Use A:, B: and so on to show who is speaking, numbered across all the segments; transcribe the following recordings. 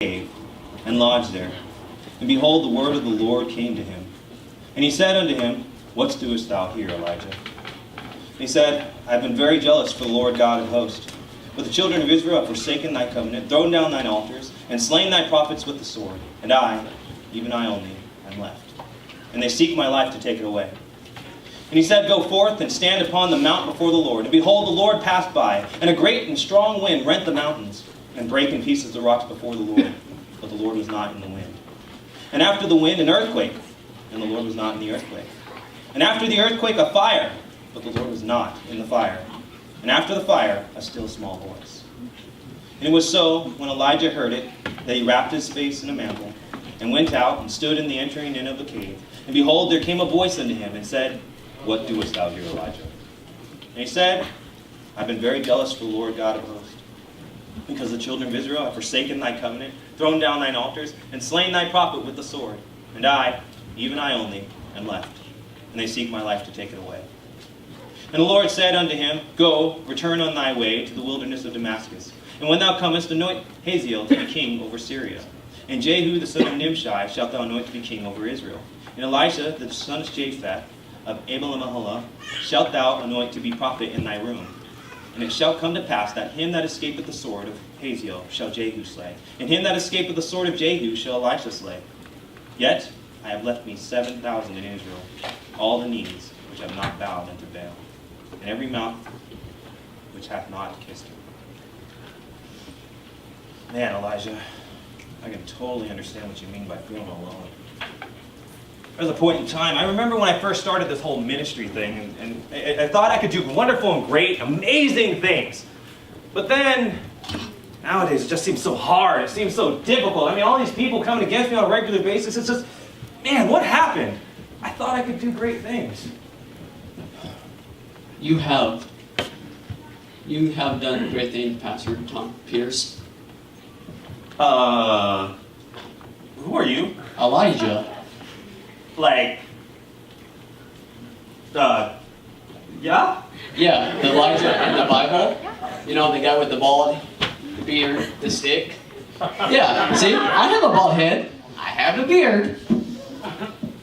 A: cave, and lodged there. And behold, the word of the Lord came to him. And he said unto him, What doest thou here, Elijah? And he said, I have been very jealous for the Lord God of hosts. But the children of Israel have forsaken thy covenant, thrown down thine altars, and slain thy prophets with the sword. And I, even I only, am left. And they seek my life to take it away. And he said, Go forth and stand upon the mount before the Lord. And behold, the Lord passed by, and a great and strong wind rent the mountains, and brake in pieces the rocks before the Lord. But the Lord was not in the wind. And after the wind, an earthquake, and the Lord was not in the earthquake. And after the earthquake, a fire, but the Lord was not in the fire. And after the fire, a still small voice. And it was so, when Elijah heard it, that he wrapped his face in a mantle, and went out, and stood in the entering in of the cave. And behold, there came a voice unto him, and said, What doest thou here, Elijah? And he said, I have been very jealous for the Lord God of hosts, because the children of Israel have forsaken thy covenant, thrown down thine altars, and slain thy prophet with the sword. And I, even I only, am left. And they seek my life to take it away. And the Lord said unto him, Go, return on thy way to the wilderness of Damascus. And when thou comest, anoint Hazael to be king over Syria. And Jehu the son of Nimshi shalt thou anoint to be king over Israel. And Elisha the son of Japhat of Abel-Maholah shalt thou anoint to be prophet in thy room. And it shall come to pass that him that escapeth the sword of Hazael shall Jehu slay, and him that escapeth the sword of Jehu shall Elisha slay. Yet I have left me 7,000 in Israel, all the knees which have not bowed unto Baal, and every mouth which hath not kissed him. Man, Elijah, I can totally understand what you mean by feeling alone. There was a point in time, I remember when I first started this whole ministry thing, and I thought I could do wonderful and great, amazing things. But then, nowadays, it just seems so hard. It seems so difficult. I mean, all these people coming against me on a regular basis, it's just, man, what happened? I thought I could do great things.
B: You have done great things, Pastor Tom Pierce.
A: Who are you?
B: Elijah.
A: Like, yeah?
B: Yeah, the Elijah in the Bible. You know, the guy with the bald beard, the stick. Yeah, see, I have a bald head. I have a beard.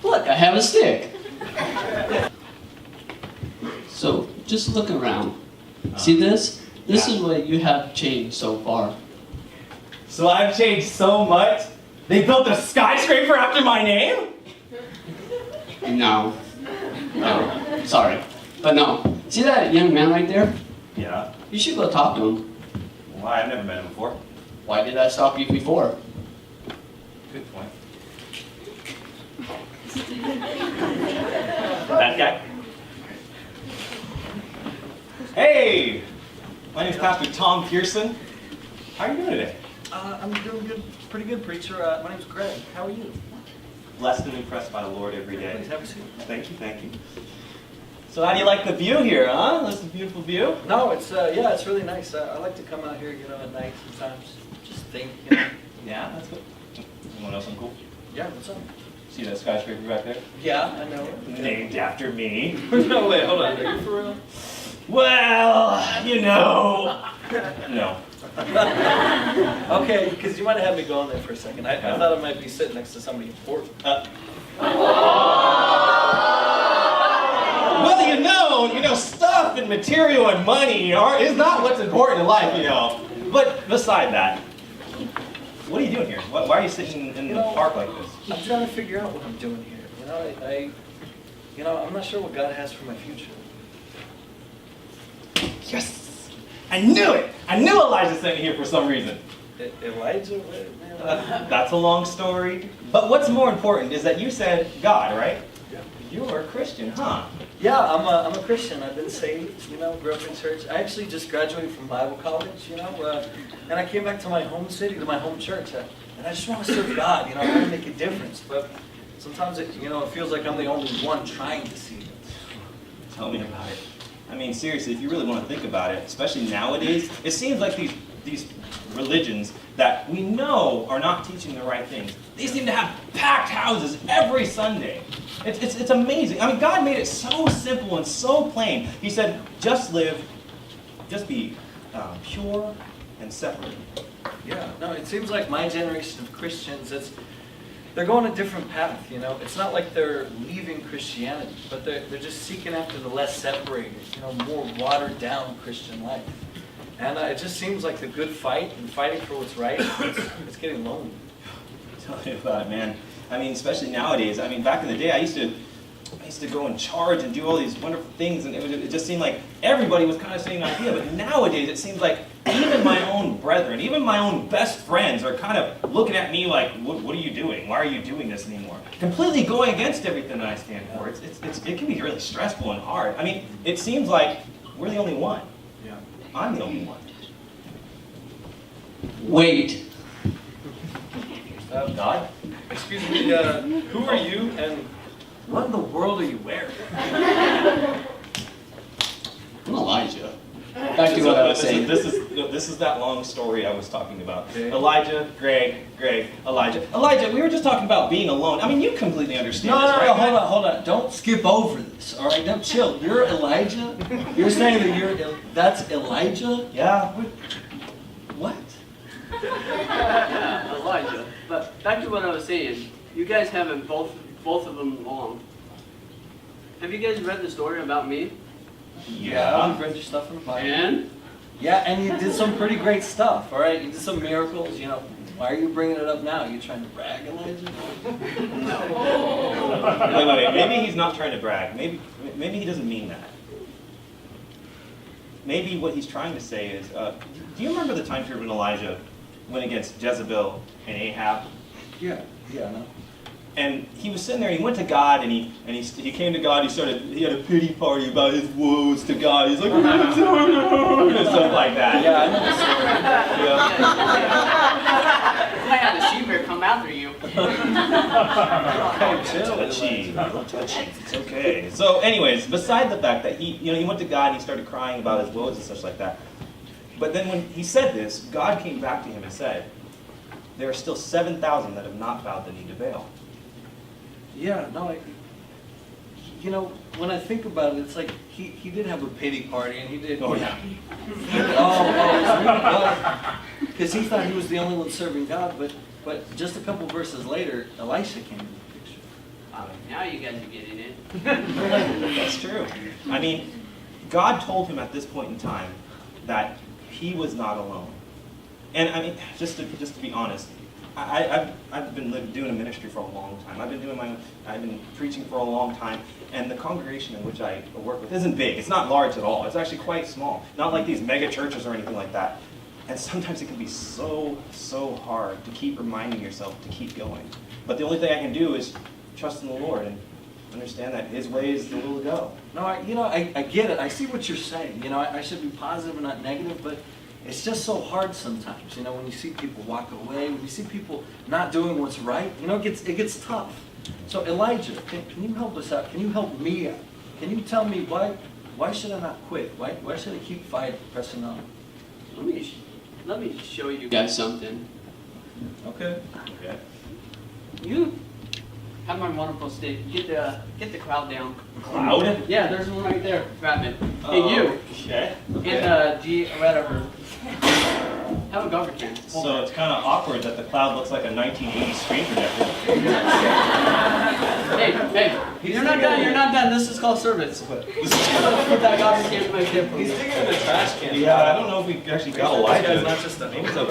B: Look, I have a stick. So, just look around. See this? This is what you have changed so far.
A: So I've changed so much? They built a skyscraper after my name?
B: No. Sorry. But no. See that young man right there?
A: Yeah.
B: You should go talk to him.
A: Why? I've never met him before.
B: Why did I stop you before?
A: Good point. That guy? Hey! My name's Pastor Tom Pearson. How are you doing today?
C: I'm doing good, pretty good, preacher. My name's Greg. How are you?
A: Blessed and impressed by the Lord every day.
C: Please have a seat.
A: Thank you, thank you. So how do you like the view here, huh? This is a beautiful view.
C: No, it's yeah, it's really nice. I like to come out here, at night sometimes. Just think.
A: Yeah, that's good. You want to know something cool?
C: Yeah, what's up?
A: See that skyscraper back there?
C: Yeah, I know.
A: Named after me.
C: No, wait, hold on. Are you for real?
A: Well, No.
C: Okay, because you might have had me go on there for a second. I thought I might be sitting next to somebody important.
A: Well, stuff and material and money is not what's important in life, But beside that, what are you doing here? Why are you sitting in the park like this?
C: I'm trying to figure out what I'm doing here. I'm not sure what God has for my future.
A: Yes! I knew it! I knew Elijah sent me here for some reason.
C: Elijah?
A: That's a long story. But what's more important is that you said God, right?
C: Yeah.
A: You're a Christian, huh?
C: Yeah, I'm a Christian. I've been saved, grew up in church. I actually just graduated from Bible college, and I came back to my home city, to my home church, and I just want to serve God, I want to make a difference. But sometimes it feels like I'm the only one trying to see it.
A: Tell me about it. I mean, seriously, if you really want to think about it, especially nowadays, it seems like these religions that we know are not teaching the right things. They seem to have packed houses every Sunday. It's amazing. I mean, God made it so simple and so plain. He said, just be pure and separate.
C: Yeah, no, it seems like my generation of Christians, they're going a different path, you know. It's not like they're leaving Christianity, but they're just seeking after the less separated, you know, more watered down Christian life. And it just seems like the good fight and fighting for what's right, it's getting lonely.
A: Tell me about it, man. I mean, especially nowadays. I mean, back in the day, I used to go and charge and do all these wonderful things, and it just seemed like everybody was kind of saying the idea. But nowadays, it seems like even my own brethren, even my own best friends are kind of looking at me like, what are you doing? Why are you doing this anymore? Completely going against everything that I stand for. It can be really stressful and hard. I mean, it seems like we're the only one.
C: Yeah.
A: I'm the only one.
B: Wait.
C: God? Excuse me, who are you and what in the world are you wearing?
B: I'm Elijah. Back to what I was saying.
A: This is that long story I was talking about. Okay. Elijah, Greg, Elijah. Elijah, we were just talking about being alone. I mean, you completely understand this, right?
C: No, hold on. Don't skip over this, all right? Now, chill. You're Elijah? You're saying that that's Elijah?
A: Yeah.
C: What?
D: Yeah, Elijah. But back to what I was saying. You guys haven't both of them long. Have you guys read the story about me?
C: Yeah, we've read your stuff in the Bible.
D: And?
C: Yeah, and you did some pretty great stuff, all right? You did some miracles, you know. Why are you bringing it up now? Are you trying to brag, Elijah?
A: Wait. Maybe he's not trying to brag. Maybe he doesn't mean that. Maybe what he's trying to say is, do you remember the time period when Elijah went against Jezebel and Ahab?
C: Yeah, I know.
A: And he was sitting there, he went to God, and he came to God, he had a pity party about his woes to God. He's like, and stuff like that.
C: Yeah, I know the story.
D: I had the sheep here come after you.
A: Touchy. It's okay. So anyways, beside the fact that he went to God and he started crying about his woes and such like that. But then when he said this, God came back to him and said, there are still 7,000 that have not bowed the knee to Baal.
C: Yeah, no, when I think about it, it's like he did have a pity party, and he did.
A: Oh yeah.
C: Because he thought he was the only one serving God, but just a couple verses later, Elisha came in the picture.
D: Now you guys are getting it.
A: That's true. I mean, God told him at this point in time that he was not alone. And I mean, just to be honest, I've been doing a ministry for a long time. I've been preaching for a long time, and the congregation in which I work with isn't big. It's not large at all. It's actually quite small. Not like these mega churches or anything like that. And sometimes it can be so hard to keep reminding yourself to keep going. But the only thing I can do is trust in the Lord and understand that His way is the will to go.
C: No, I get it. I see what you're saying. I should be positive and not negative, but it's just so hard sometimes, when you see people walk away, when you see people not doing what's right, it gets tough. So Elijah, can you help us out? Can you help me out? Can you tell me why should I not quit? Why should I keep fighting, pressing on?
D: Let me show you guys something.
C: Okay.
D: You have my wonderful stick. Get the cloud down.
A: Cloud?
D: Yeah, there's one right there. Grab it. Hey, you.
A: Okay.
D: In G whatever. Have a gopher can.
A: So it's kind of awkward that the cloud looks like a 1980s screen projector.
D: Hey, you're not done. You're not done. This is called service. Put that gopher can right there.
C: He's digging in the trash can.
A: Yeah, I don't know if we actually got Elijah.
C: It's not just a
A: Maybe it's a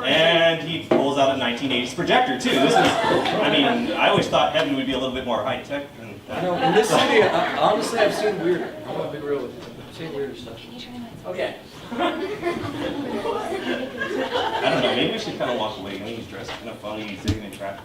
A: And he pulls out a 1980s projector too. I always thought heaven would be a little bit more high tech than that.
C: In this city, honestly, I've seen weirder. I'm gonna be real with you. I've seen weirder stuff.
D: Okay.
A: I don't know, maybe we should kind of walk away. He's dressed kind of funny, he's digging in traffic.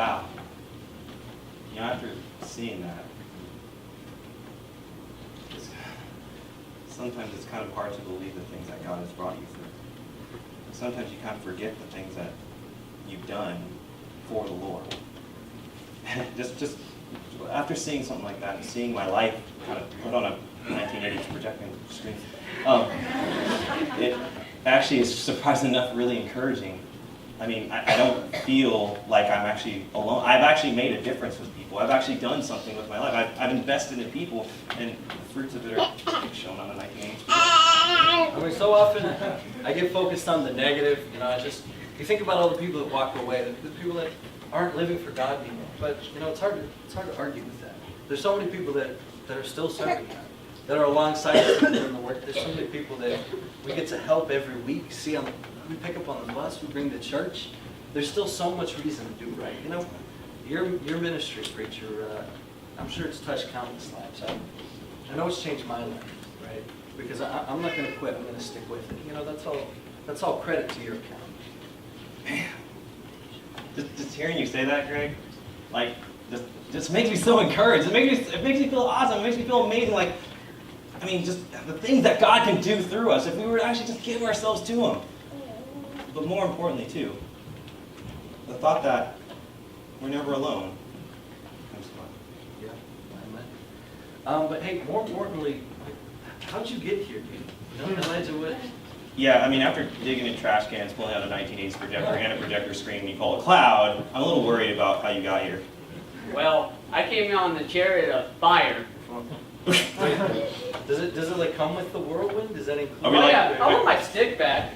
A: wow. After seeing that, sometimes it's kind of hard to believe the things that God has brought you through. Sometimes you kind of forget the things that you've done for the Lord. just after seeing something like that and seeing my life kind of put on a 1980s projecting screen, it actually is surprisingly enough really encouraging. I mean, I don't feel like I'm actually alone. I've actually made a difference with people. I've actually done something with my life. I've invested in people, and the fruits of it are shown on the 1980s.
C: I mean, so often I get focused on the negative. You think about all the people that walk away, the people that aren't living for God anymore. But it's hard to argue with that. There's so many people that are still serving God, that are alongside us doing the work. There's so many people that we get to help every week. We pick up on the bus, we bring to church. There's still so much reason to do right. Your ministry, preacher, I'm sure it's touched countless lives. I know it's changed my life, right? Because I'm not going to quit. I'm going to stick with it. That's all credit to your account.
A: Man, just hearing you say that, Greg, like, just makes me so encouraged. It makes me feel awesome. It makes me feel amazing. Like, I mean, just the things that God can do through us if we were to actually just give ourselves to Him. But more importantly, too, the thought that we're never alone comes to mind.
C: Yeah, but hey, more importantly, how'd you get here, dude? Elijah, what?
A: Yeah, I mean, after digging in trash cans, pulling out a 1980s projector and a projector screen you call a cloud, I'm a little worried about how you got here.
D: Well, I came on the chariot of fire.
C: Does it like come with the whirlwind? Does that include?
A: Are we like-
D: I want my stick back.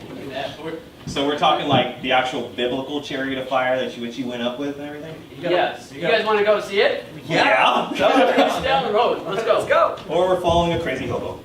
A: So we're talking like the actual biblical chariot of fire that you went up with and everything?
D: Yes. You guys want to go see it?
A: Yeah.
D: It's down the road. Let's go.
C: Let's go.
A: Or we're following a crazy hobo.